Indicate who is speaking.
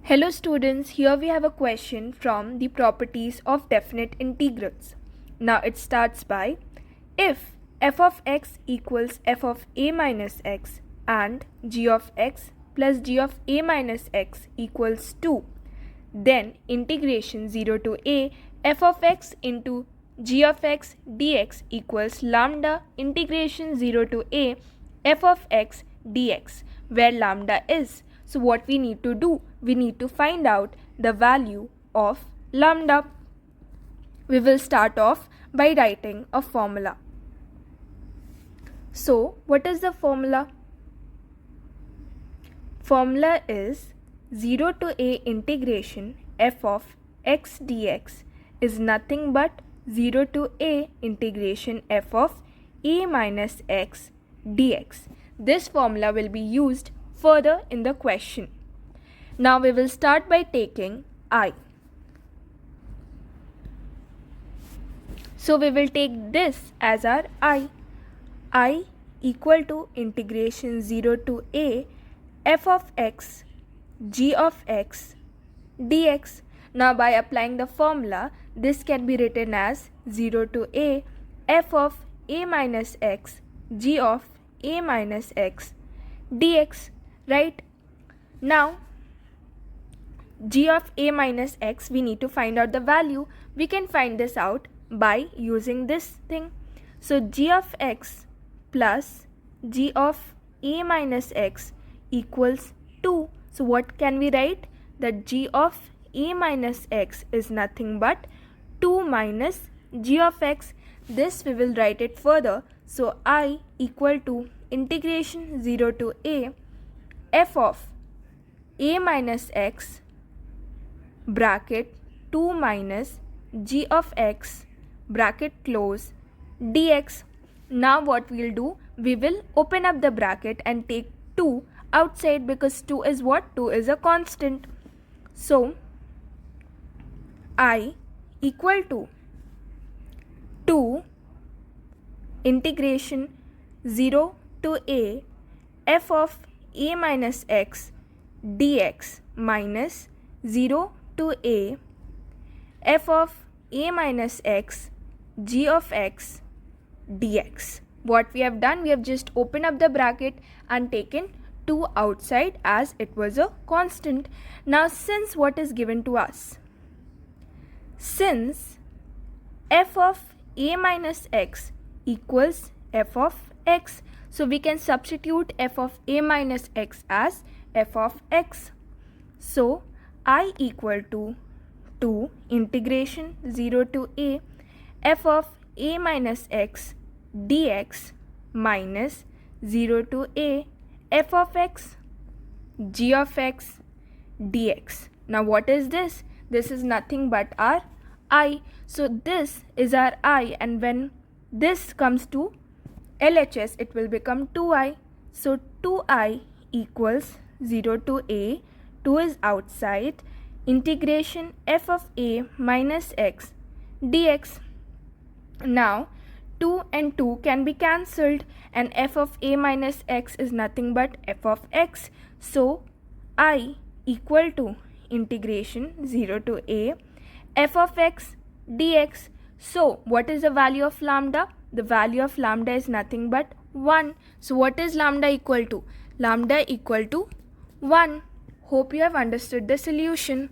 Speaker 1: Hello students, here we have a question from the properties of definite integrals. Now it starts by, if f of x equals f of a minus x and g of x plus g of a minus x equals 2, then integration 0 to a f of x into g of x dx equals lambda integration 0 to a f of x dx, where lambda is. So what we need to do? We need to find out the value of lambda. We will start off by writing a formula. So what is the formula? Formula is 0 to a integration f of x dx is nothing but 0 to a integration f of a minus x dx. This formula will be used further in the question. Now we will start by taking I. So we will take this as our I equal to integration 0 to a f of x g of x dx. Now by applying the formula, this can be written as 0 to a f of a minus x g of a minus x dx, right? Now g of a minus x, we need to find out the value. We can find this out by using this thing. So g of x plus g of a minus x equals 2. So what can we write? That g of a minus x is nothing but 2 minus g of x. This we will write it further. So I equal to integration 0 to a f of a minus x bracket 2 minus g of x bracket close dx. Now what we will do? We will open up the bracket and take 2 outside, because 2 is what? 2 is a constant. So I equal to 2 integration 0 to a f of a minus x dx minus 0 to a f of a minus x g of x dx. What we have done? We have just opened up the bracket and taken 2 outside, as it was a constant. Now since what is given to us? Since f of a minus x equals f of x, so we can substitute f of a minus x as f of x. So I equal to 2 integration 0 to a f of a minus x dx minus 0 to a f of x g of x dx. Now what is this? This is nothing but our I. So this is our I, and when this comes to LHS, it will become 2i. So 2i equals 0 to a, 2 is outside, integration f of a minus x dx. Now 2 and 2 can be cancelled, and f of a minus x is nothing but f of x. So I equal to integration 0 to a f of x dx. So what is the value of lambda? The value of lambda is nothing but 1. So what is lambda equal to? Lambda equal to 1. Hope you have understood the solution.